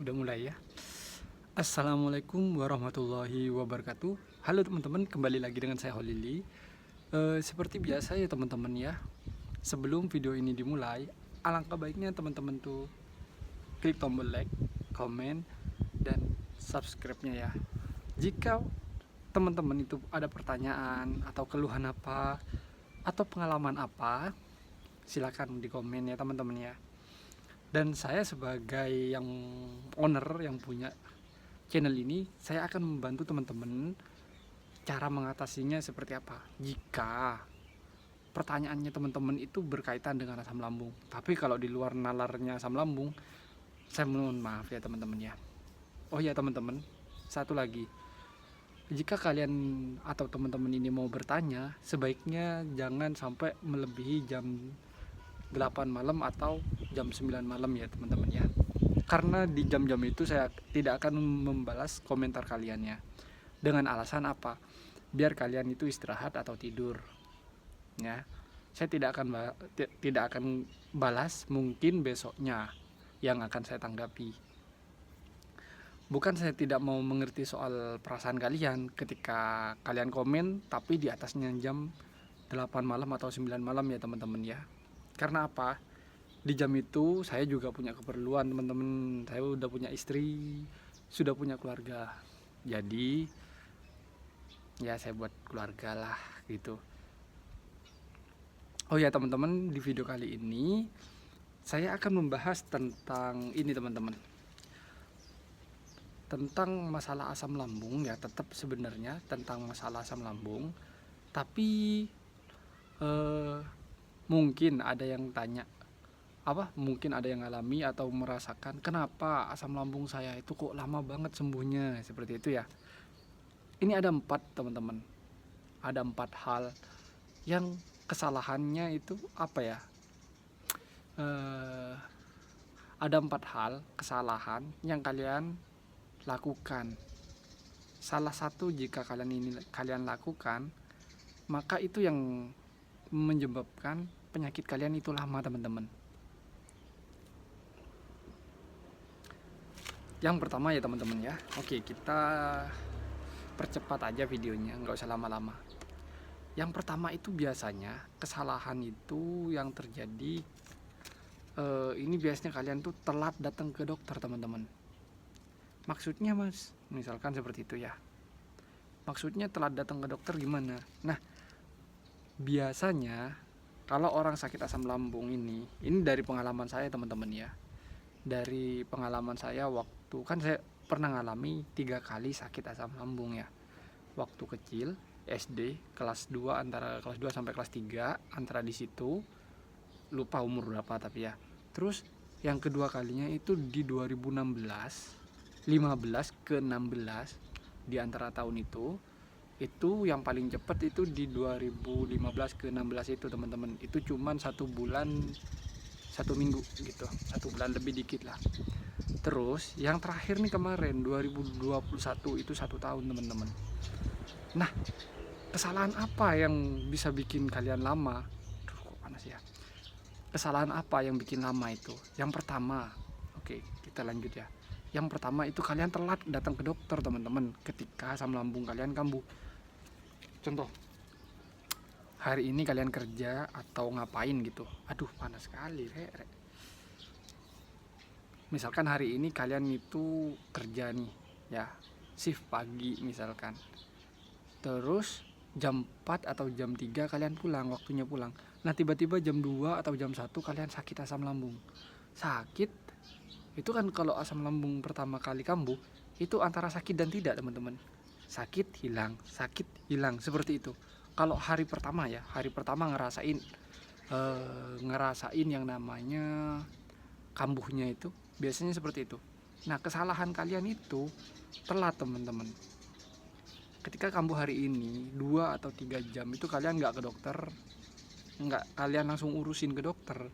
Udah mulai ya. Assalamualaikum warahmatullahi wabarakatuh. Halo teman-teman, kembali lagi dengan saya Holili. Seperti biasa ya teman-teman ya. Sebelum video ini dimulai, alangkah baiknya teman-teman tuh klik tombol like, komen, dan subscribe-nya ya. Jika teman-teman itu ada pertanyaan atau keluhan apa atau pengalaman apa, silakan di komen ya teman-teman ya. Dan saya sebagai yang owner yang punya channel ini, saya akan membantu teman-teman cara mengatasinya seperti apa jika pertanyaannya teman-teman itu berkaitan dengan asam lambung. Tapi kalau di luar nalarnya asam lambung, saya mohon maaf ya teman-teman ya. Oh ya teman-teman, satu lagi, jika kalian atau teman-teman ini mau bertanya, sebaiknya jangan sampai melebihi jam 8 malam atau jam 9 malam ya teman-teman ya. Karena di jam-jam itu saya tidak akan membalas komentar kaliannya. Dengan alasan apa? Biar kalian itu istirahat atau tidur. Ya. Saya tidak akan balas, mungkin besoknya yang akan saya tanggapi. Bukan saya tidak mau mengerti soal perasaan kalian ketika kalian komen tapi di atasnya jam 8 malam atau 9 malam ya teman-teman ya. Karena apa? Di jam itu saya juga punya keperluan teman-teman. Saya udah punya istri, sudah punya keluarga. Jadi ya saya buat keluarga lah gitu. Oh ya teman-teman, di video kali ini saya akan membahas tentang ini teman-teman. Tentang masalah asam lambung ya, tetap sebenarnya tentang masalah asam lambung. Tapi mungkin ada yang tanya, mungkin ada yang alami atau merasakan kenapa asam lambung saya itu kok lama banget sembuhnya, seperti itu ya. Ini ada 4 teman-teman, ada 4 hal yang kesalahannya itu apa ya, ada 4 hal kesalahan yang kalian lakukan. Salah satu jika kalian lakukan, maka itu yang menyebabkan penyakit kalian itu lama teman-teman. Yang pertama ya teman-teman ya. Oke, kita percepat aja videonya, nggak usah lama-lama. Yang pertama itu biasanya kesalahan itu yang terjadi, ini biasanya kalian tuh telat datang ke dokter teman-teman. Maksudnya mas, misalkan seperti itu ya. Maksudnya telat datang ke dokter gimana? Nah, biasanya kalau orang sakit asam lambung ini dari pengalaman saya teman-teman ya. Dari pengalaman saya, waktu kan saya pernah ngalami 3 kali sakit asam lambung ya. Waktu kecil, SD kelas 2, antara kelas 2 sampai kelas 3, antara di situ, lupa umur berapa tapi ya. Terus yang kedua kalinya itu di 2016, 15 ke 16, di antara tahun itu yang paling cepat itu di 2015 ke 16 itu teman-teman. Itu cuman 1 bulan 1 minggu gitu, 1 bulan lebih dikit lah. Terus yang terakhir nih kemarin 2021 itu 1 tahun teman-teman. Nah, kesalahan apa yang bisa bikin kalian lama? Aduh, kok panas ya. Kesalahan apa yang bikin lama itu? Yang pertama, oke kita lanjut ya. Yang pertama itu kalian telat datang ke dokter teman-teman ketika asam lambung kalian kambuh. Contoh, hari ini kalian kerja atau ngapain gitu, aduh panas sekali misalkan hari ini kalian itu kerja nih ya, shift pagi misalkan, terus jam 4 atau jam 3 kalian pulang, waktunya pulang. Nah tiba-tiba jam 2 atau jam 1 kalian sakit asam lambung. Sakit itu kan kalau asam lambung pertama kali kambuh itu antara sakit dan tidak teman-teman. Sakit hilang seperti itu. Kalau hari pertama ya, hari pertama ngerasain yang namanya kambuhnya itu biasanya seperti itu. Nah kesalahan kalian itu telat teman-teman. Ketika kambuh hari ini 2 atau 3 jam itu kalian nggak ke dokter, nggak kalian langsung urusin ke dokter,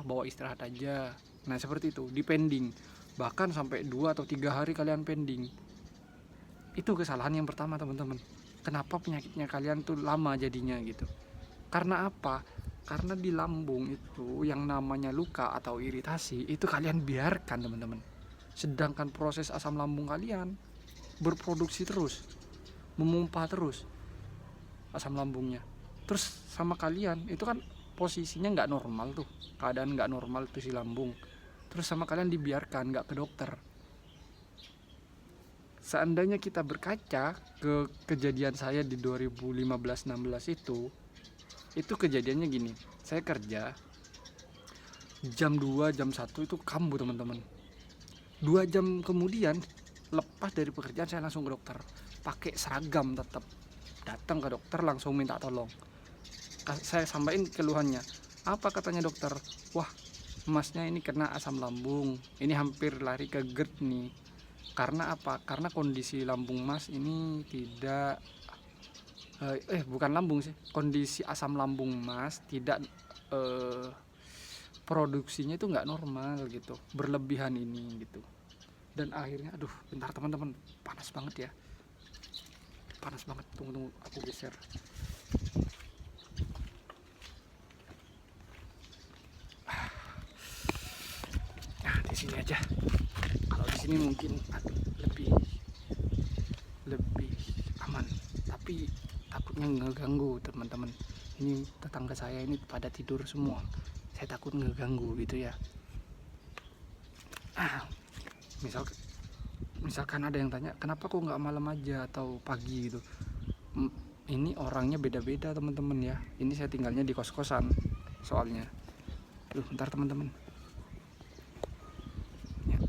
bawa istirahat aja. Nah seperti itu, dipending, bahkan sampai 2 atau 3 hari kalian pending. Itu kesalahan yang pertama teman-teman. Kenapa penyakitnya kalian tuh lama jadinya gitu? Karena apa? Karena di lambung itu yang namanya luka atau iritasi itu kalian biarkan teman-teman. sedangkan proses asam lambung kalian berproduksi terus, memompa terus asam lambungnya. Terus sama kalian itu kan posisinya nggak normal tuh, keadaan nggak normal tuh si lambung. Terus sama kalian dibiarkan nggak ke dokter. Seandainya kita berkaca ke kejadian saya di 2015-16 itu kejadiannya gini. Saya kerja jam 2, jam 1 itu kambuh teman-teman. 2 jam kemudian lepas dari pekerjaan saya langsung ke dokter. Pakai seragam tetap. Datang ke dokter langsung minta tolong. Saya sampaikan keluhannya. Apa katanya dokter? Wah, masnya ini kena asam lambung. Ini hampir lari ke GERD nih. Karena apa? Karena kondisi lambung mas ini tidak bukan lambung sih, kondisi asam lambung mas tidak produksinya itu nggak normal gitu, berlebihan ini gitu. Dan akhirnya aduh bentar teman-teman, panas banget ya, panas banget. Tunggu aku geser. Nah di sini aja, kalau di sini mungkin lebih aman, tapi takutnya ngeganggu teman-teman. Ini tetangga saya ini pada tidur semua, saya takut ngeganggu gitu ya. Misalkan ada yang tanya kenapa kok nggak malam aja atau pagi gitu. Ini orangnya beda-beda teman-teman ya. Ini saya tinggalnya di kos-kosan soalnya. Bentar teman-teman ya,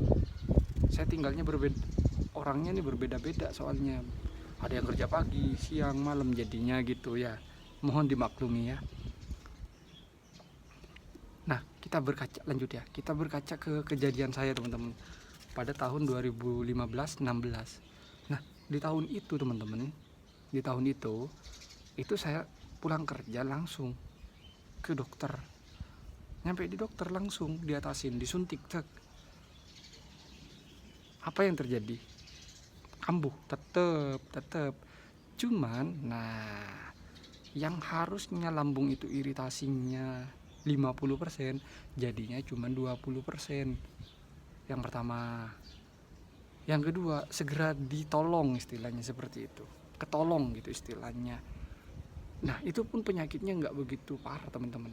saya tinggalnya berbeda, orangnya ini berbeda-beda soalnya. Ada yang kerja pagi, siang, malam jadinya gitu ya. Mohon dimaklumi ya. Nah, kita berkaca lanjut ya. Kita berkaca ke kejadian saya teman-teman pada tahun 2015-16. Nah, di tahun itu teman-teman, di tahun itu saya pulang kerja langsung ke dokter. Nyampe di dokter langsung diatasin, disuntik cek. Apa yang terjadi? Kambuh, tetep. Cuman, nah, yang harusnya lambung itu iritasinya 50%, jadinya cuma 20%. Yang pertama. Yang kedua, segera ditolong istilahnya seperti itu. Ketolong gitu istilahnya. Nah, itu pun penyakitnya nggak begitu parah teman-teman.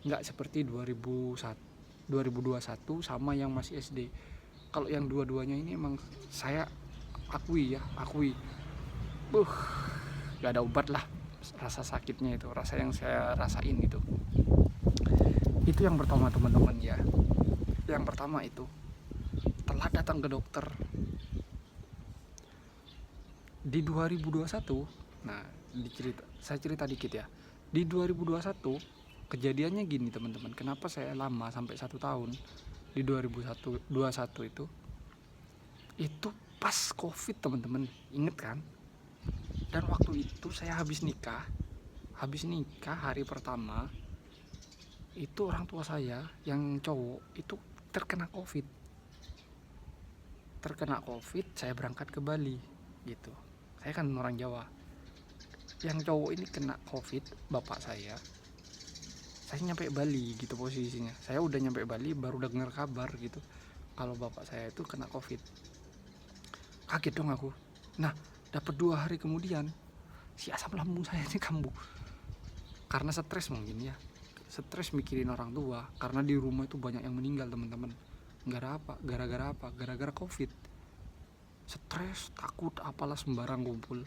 Nggak seperti 2021 sama yang masih SD. Kalau yang dua-duanya ini emang saya akui, gak ada obat lah rasa sakitnya itu, rasa yang saya rasain gitu. Itu yang pertama teman-teman ya. Yang pertama itu telah datang ke dokter di 2021. Nah, saya cerita dikit ya. Di 2021 kejadiannya gini teman-teman. Kenapa saya lama sampai 1 tahun di 2021 itu pas COVID teman-teman, inget kan? Dan waktu itu saya habis nikah hari pertama itu orang tua saya yang cowok itu terkena COVID. Saya berangkat ke Bali gitu. Saya kan orang Jawa. Yang cowok ini kena COVID, bapak saya nyampe Bali gitu posisinya. Saya udah nyampe Bali baru dengar kabar gitu kalau bapak saya itu kena COVID. Kaget dong aku. Nah, dapat 2 hari kemudian si asam lambung saya ini kambuh. Karena stres mungkin ya. Stres mikirin orang tua, karena di rumah itu banyak yang meninggal teman-teman. Gara-gara apa? Gara-gara COVID. Stres, takut, apalah sembarang kumpul.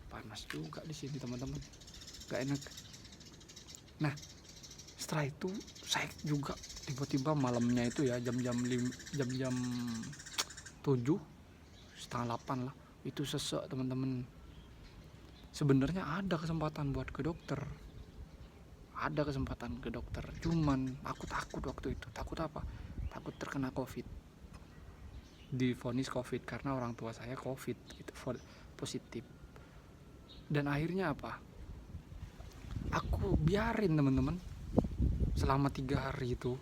Panas juga di sini teman-teman. Gak enak. Nah, setelah itu saya juga tiba-tiba malamnya itu ya jam 7 setengah 8 lah itu sesek teman-teman. Sebenarnya ada kesempatan buat ke dokter, cuman aku takut waktu itu. Takut apa? Takut terkena COVID, divonis COVID karena orang tua saya COVID gitu, positif. Dan akhirnya apa? Aku biarin teman-teman selama 3 hari itu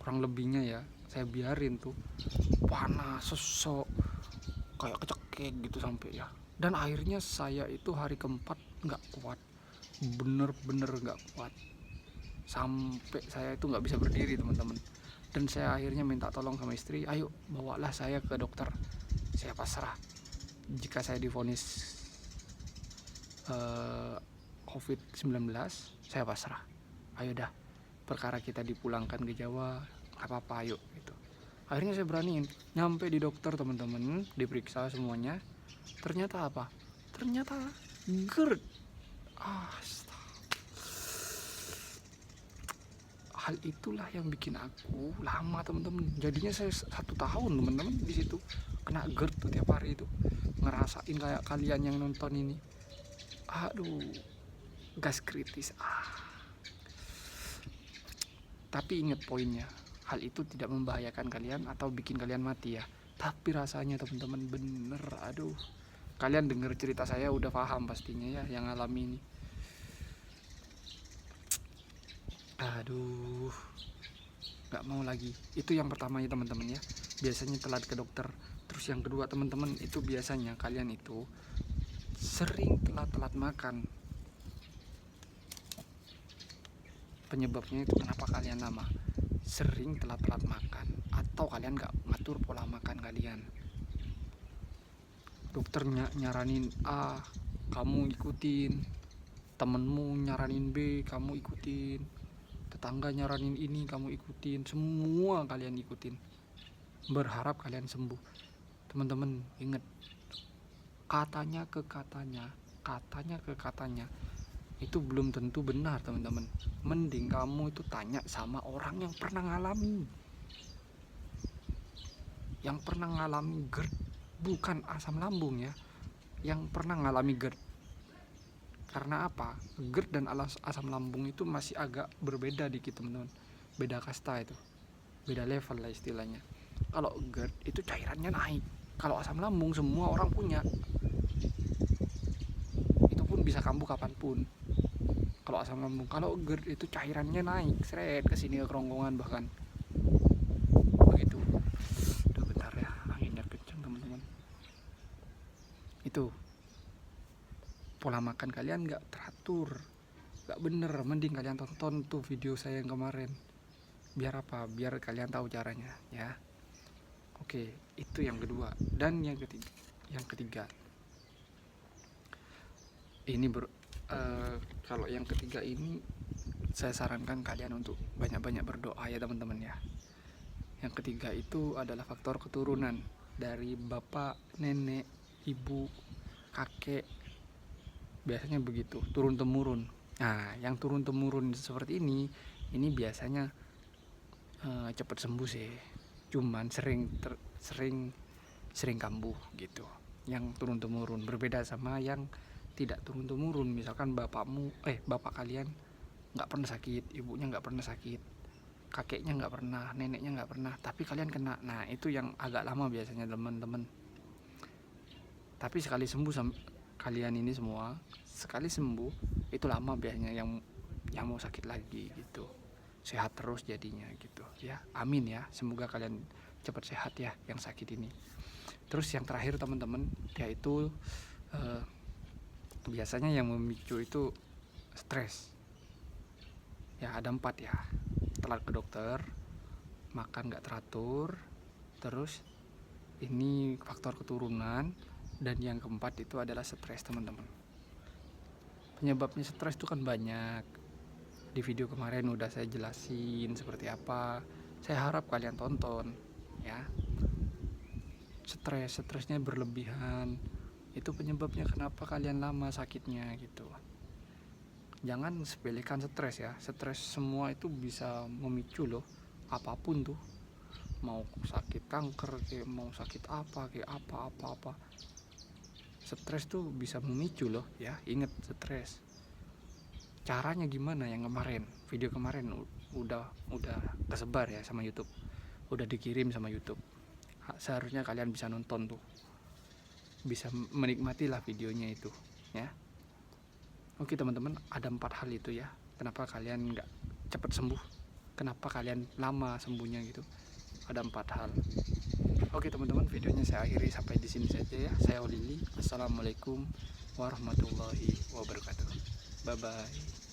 kurang lebihnya ya, saya biarin tuh panas, sesek, kayak kecekek gitu sampai ya. Dan akhirnya saya itu hari keempat nggak kuat, bener-bener nggak kuat, sampai saya itu nggak bisa berdiri teman-teman. Dan saya akhirnya minta tolong sama istri, ayo bawalah saya ke dokter, saya pasrah. Jika saya divonis COVID-19, saya pasrah. Ayo dah, perkara kita dipulangkan ke Jawa, gak apa-apa, ayo gitu. Akhirnya saya beraniin, nyampe di dokter teman-teman, diperiksa semuanya. Ternyata apa? Ternyata GERD. Hal itulah yang bikin aku lama teman-teman. Jadinya saya 1 tahun teman-teman di situ kena GERD tuh tiap hari itu, ngerasain kayak kalian yang nonton ini. Aduh, gas kritis. Tapi ingat poinnya, hal itu tidak membahayakan kalian atau bikin kalian mati ya. Tapi rasanya teman-teman bener, aduh. Kalian dengar cerita saya udah paham pastinya ya yang alami ini. Aduh, gak mau lagi. Itu yang pertama ya teman-teman ya, biasanya telat ke dokter. Terus yang kedua teman-teman, itu biasanya kalian itu sering telat-telat makan. Penyebabnya itu kenapa kalian lama, sering telat-telat makan, atau kalian gak ngatur pola makan kalian. Dokternya nyaranin A, kamu ikutin. Temenmu nyaranin B, kamu ikutin. Tetangga nyaranin ini, kamu ikutin. Semua kalian ikutin, berharap kalian sembuh. Teman-teman ingat, katanya ke katanya itu belum tentu benar teman-teman. Mending kamu itu tanya sama orang yang pernah ngalami, GERD, bukan asam lambung ya, yang pernah ngalami GERD. Karena apa? GERD dan asam lambung itu masih agak berbeda dikit teman-teman, beda kasta itu, beda level lah istilahnya. Kalau GERD itu cairannya naik, kalau asam lambung semua orang punya, itu pun bisa kambuh kapanpun. Kalau asam lambung, kalau GERD itu cairannya naik, seret ke sini ke kerongkongan bahkan. Begitu. Udah bentar ya, anginnya kencang teman-teman. Itu pola makan kalian gak teratur, gak bener. Mending kalian tonton tuh video saya yang kemarin. Biar apa? Biar kalian tahu caranya ya. Oke, itu yang kedua. Dan yang ketiga ini kalau yang ketiga ini saya sarankan kalian untuk banyak-banyak berdoa ya teman-teman ya. Yang ketiga itu adalah faktor keturunan dari bapak, nenek, ibu, kakek. Biasanya begitu, turun temurun. Nah, yang turun temurun seperti ini biasanya cepat sembuh sih. Cuman sering kambuh gitu. Yang turun temurun berbeda sama yang tidak turun temurun. Misalkan bapak kalian nggak pernah sakit, ibunya nggak pernah sakit, kakeknya nggak pernah, neneknya nggak pernah, tapi kalian kena. Nah, itu yang agak lama biasanya teman-teman. Tapi sekali sembuh kalian ini semua, sekali sembuh itu lama biasanya yang mau sakit lagi gitu. Sehat terus jadinya gitu ya. Amin ya, semoga kalian cepat sehat ya yang sakit ini. Terus yang terakhir teman-teman, yaitu biasanya yang memicu itu stres ya. Ada 4 ya, telat ke dokter, makan gak teratur, terus ini faktor keturunan, dan yang keempat itu adalah stres teman-teman. Penyebabnya stres itu kan banyak. Di video kemarin udah saya jelasin seperti apa. Saya harap kalian tonton ya. Stresnya berlebihan itu penyebabnya kenapa kalian lama sakitnya gitu. Jangan sepelekan stres ya. Stres semua itu bisa memicu loh, apapun tuh. Mau sakit kanker kayak, mau sakit apa kayak, apa. Stres tuh bisa memicu loh ya. Ingat, stres. Caranya gimana? Yang kemarin, video kemarin udah kesebar ya sama YouTube. Udah dikirim sama YouTube. Seharusnya kalian bisa nonton tuh. Bisa menikmati lah videonya itu ya. Oke teman-teman, ada 4 hal itu ya. Kenapa kalian nggak cepat sembuh? Kenapa kalian lama sembuhnya gitu? Ada 4 hal. Oke teman-teman, videonya saya akhiri sampai di sini saja ya. Saya Holili. Assalamualaikum warahmatullahi wabarakatuh. Bye bye.